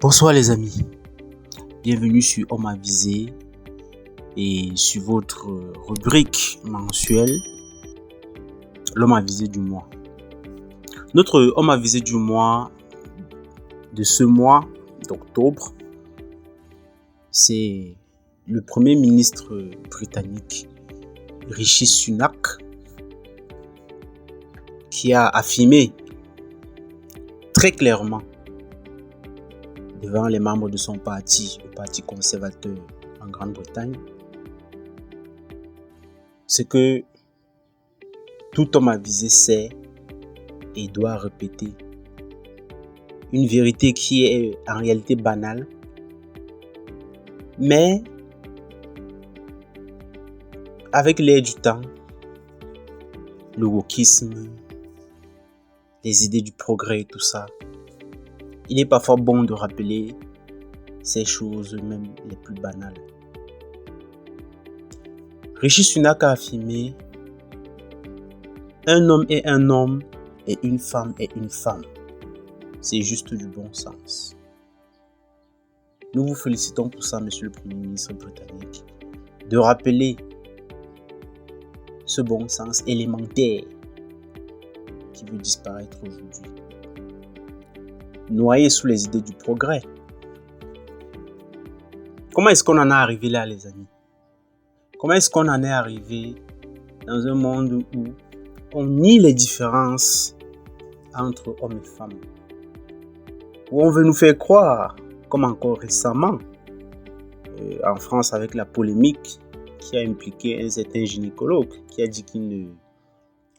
Bonsoir les amis, bienvenue sur Homme Avisé et sur votre rubrique mensuelle, l'Homme Avisé du mois. Notre Homme Avisé du mois de ce mois d'octobre, c'est le Premier ministre britannique Rishi Sunak qui a affirmé très clairement devant les membres de son parti, le Parti conservateur en Grande-Bretagne, ce que tout homme avisé sait et doit répéter. Une vérité qui est en réalité banale, mais avec l'air du temps, le wokisme, les idées du progrès et tout ça, il est parfois bon de rappeler ces choses même les plus banales. Rishi Sunak a affirmé « Un homme est un homme et une femme est une femme ». C'est juste du bon sens. Nous vous félicitons pour ça, monsieur le Premier ministre britannique, de rappeler ce bon sens élémentaire qui veut disparaître aujourd'hui. Noyé sous les idées du progrès. Comment est-ce qu'on en est arrivé là, les amis? Comment est-ce qu'on en est arrivé dans un monde où on nie les différences entre hommes et femmes? Où on veut nous faire croire, comme encore récemment, en France avec la polémique qui a impliqué un certain gynécologue qui a dit qu'il ne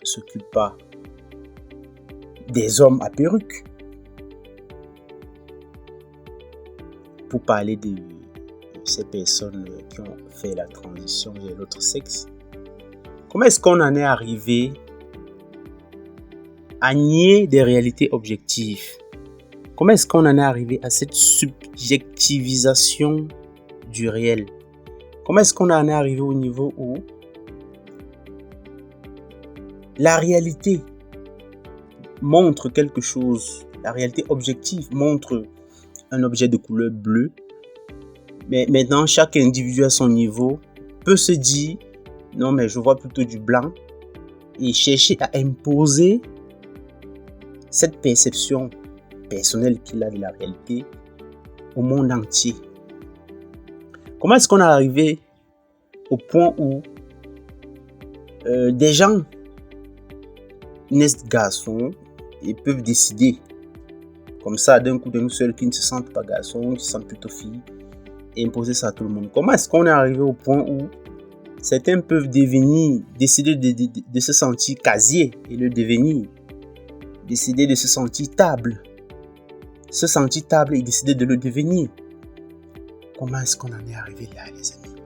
s'occupe pas des hommes à perruque. Pour parler de ces personnes qui ont fait la transition vers l'autre sexe. Comment est-ce qu'on en est arrivé à nier des réalités objectives? Comment est-ce qu'on en est arrivé à cette subjectivisation du réel? Comment est-ce qu'on en est arrivé au niveau où la réalité montre quelque chose, la réalité objective montre un objet de couleur bleue, mais maintenant chaque individu à son niveau peut se dire non mais je vois plutôt du blanc et chercher à imposer cette perception personnelle qu'il a de la réalité au monde entier. Comment est-ce qu'on est arrivé au point où des gens naissent garçons et peuvent décider comme ça, d'un coup d'un seul, qui ne se sentent pas garçons, qui se sentent plutôt filles, et imposer ça à tout le monde. Comment est-ce qu'on est arrivé au point où certains peuvent décider de se sentir casier et le devenir, décider de se sentir table et décider de le devenir? Comment est-ce qu'on en est arrivé là, les amis?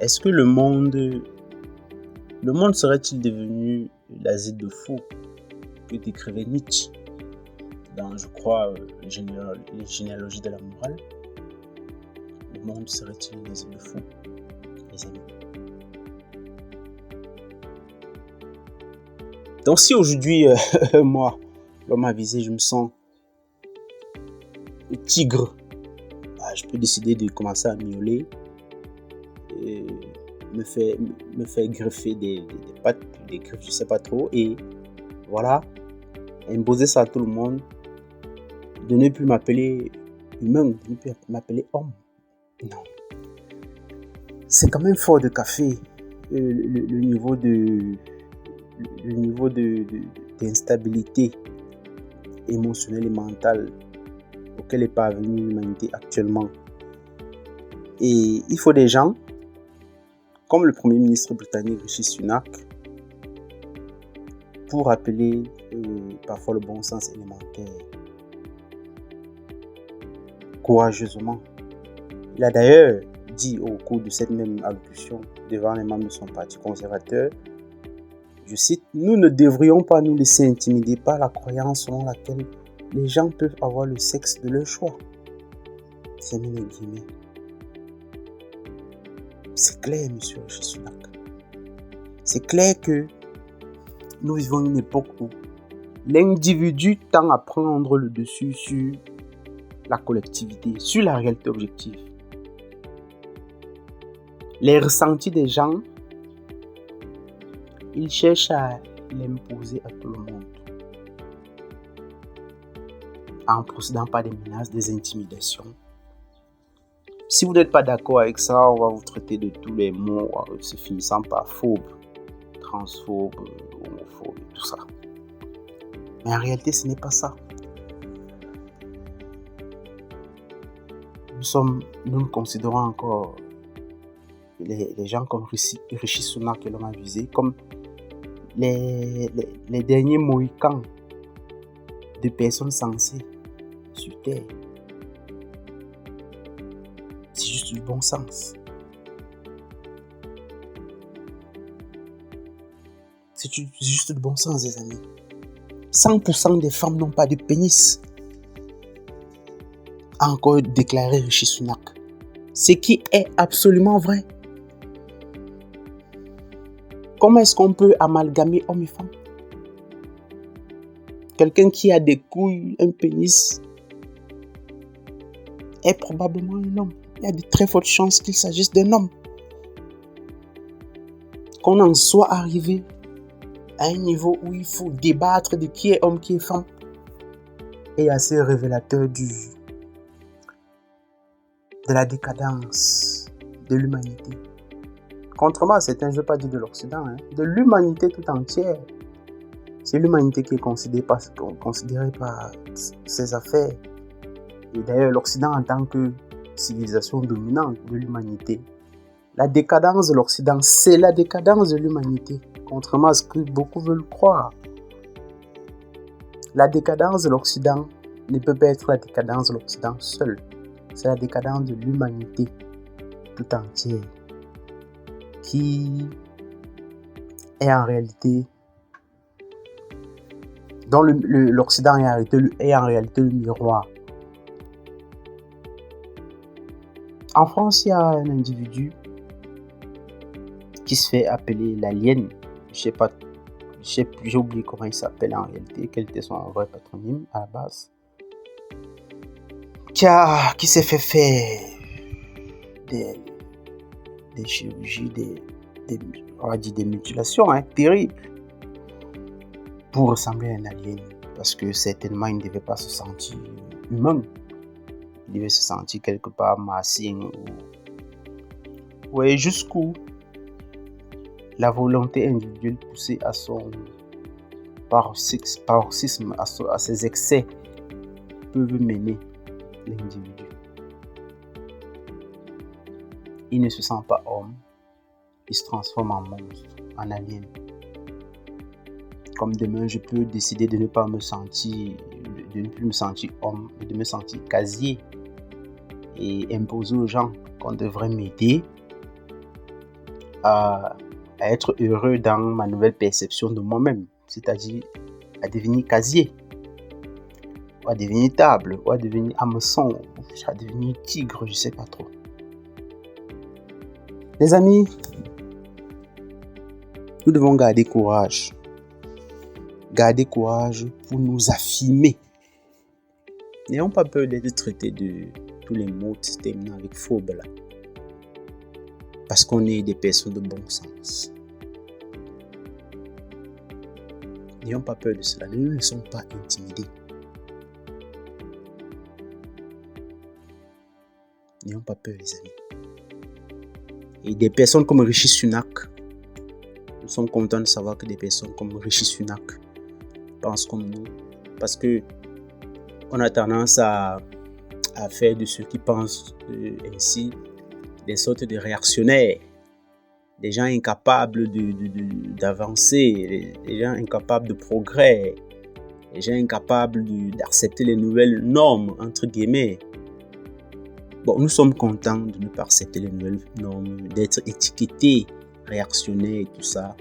Est-ce que le monde serait-il devenu l'asile de fous que décrivait Nietzsche dans, je crois, les généalogies de la morale? Le monde serait-il un asile de fous, les amis? Donc si aujourd'hui, moi, l'homme avisé, je me sens tigre, je peux décider de commencer à miauler, et me faire greffer des pattes, des griffes, je sais pas trop, et voilà, imposer ça à tout le monde, de ne plus m'appeler humain, de ne plus m'appeler homme. Non. C'est quand même fort de café, le niveau d'instabilité émotionnelle et mentale auquel est parvenue l'humanité actuellement. Et il faut des gens comme le Premier ministre britannique Rishi Sunak pour rappeler parfois le bon sens élémentaire courageusement. Il a d'ailleurs dit au cours de cette même allocution devant les membres de son parti conservateur, je cite, « Nous ne devrions pas nous laisser intimider par la croyance selon laquelle les gens peuvent avoir le sexe de leur choix. » C'est mes guillemets. C'est clair, monsieur Rishi Sunak. C'est clair que nous vivons une époque où l'individu tend à prendre le dessus sur la collectivité, sur la réalité objective. Les ressentis des gens, ils cherchent à l'imposer à tout le monde, en procédant par des menaces, des intimidations. Si vous n'êtes pas d'accord avec ça, on va vous traiter de tous les mots, se finissant par phobe, transphobe, homophobe, tout ça. Mais en réalité, ce n'est pas ça. Nous considérons encore les gens comme Rishi Sunak que l'on a visé, comme les derniers mohicans de personnes sensées sur Terre. C'est juste du bon sens. C'est juste du bon sens, les amis. 100% des femmes n'ont pas de pénis, a encore déclaré Rishi Sunak. Ce qui est absolument vrai. Comment est-ce qu'on peut amalgamer hommes et femmes? Quelqu'un qui a des couilles, un pénis, est probablement un homme. Il y a de très fortes chances qu'il s'agisse d'un homme. Qu'on en soit arrivé à un niveau où il faut débattre de qui est homme, qui est femme, est assez révélateur de la décadence de l'humanité. Contrairement à certains, je ne veux pas dire de l'Occident, de l'humanité tout entière. C'est l'humanité qui est considérée par ses affaires. Et d'ailleurs, l'Occident en tant que civilisation dominante de l'humanité. La décadence de l'Occident, c'est la décadence de l'humanité, contrairement à ce que beaucoup veulent croire. La décadence de l'Occident ne peut pas être la décadence de l'Occident seul. C'est la décadence de l'humanité tout entière qui est en réalité, dont l'Occident est en réalité le miroir. En France, il y a un individu qui se fait appeler l'alien. J'ai oublié comment il s'appelle en réalité, quel était son vrai patronyme à la base. Qui s'est fait faire des chirurgies, on va dire des mutilations terribles pour ressembler à un alien, parce que certainement il ne devait pas se sentir humain, il devait se sentir quelque part martien ou jusqu'où la volonté individuelle poussée à son paroxysme, à ses excès, peuvent mener l'individu. Il ne se sent pas homme, il se transforme en monstre, en alien. Comme demain, je peux décider de ne plus me sentir homme, mais de me sentir casier et imposer aux gens qu'on devrait m'aider à être heureux dans ma nouvelle perception de moi-même, c'est-à-dire à devenir casier, ou à devenir table, ou à devenir hameçon, ou à devenir tigre, je ne sais pas trop. Les amis, nous devons garder courage. Garder courage pour nous affirmer. N'ayons pas peur d'être traités de tous les mots terminant avec phobe là. Parce qu'on est des personnes de bon sens. N'ayons pas peur de cela. Ne nous laissons pas intimider. N'ayons pas peur, les amis. Et des personnes comme Rishi Sunak, nous sommes contents de savoir que des personnes comme Rishi Sunak pensent comme nous. Parce que on a tendance à faire de ceux qui pensent ainsi des sortes de réactionnaires, des gens incapables d'avancer, des gens incapables de progrès, des gens incapables d'accepter les nouvelles normes, entre guillemets. Bon, nous sommes contents de ne pas accepter les nouvelles normes, d'être étiquetés, réactionnaires et tout ça,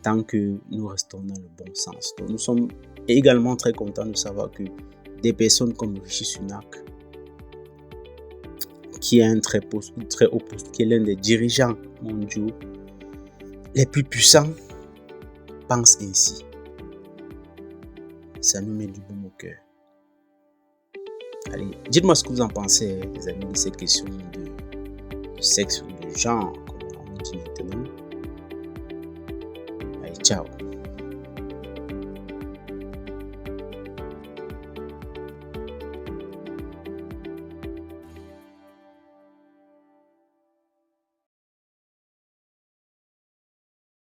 tant que nous restons dans le bon sens. Donc, nous sommes également très contents de savoir que des personnes comme Rishi Sunak, qui est un très haut poste, qui est l'un des dirigeants mondiaux les plus puissants, pense ainsi. ça nous met du baume au cœur. Allez, dites-moi ce que vous en pensez, les amis, de cette question de sexe ou de genre, comme on dit maintenant. Allez, ciao.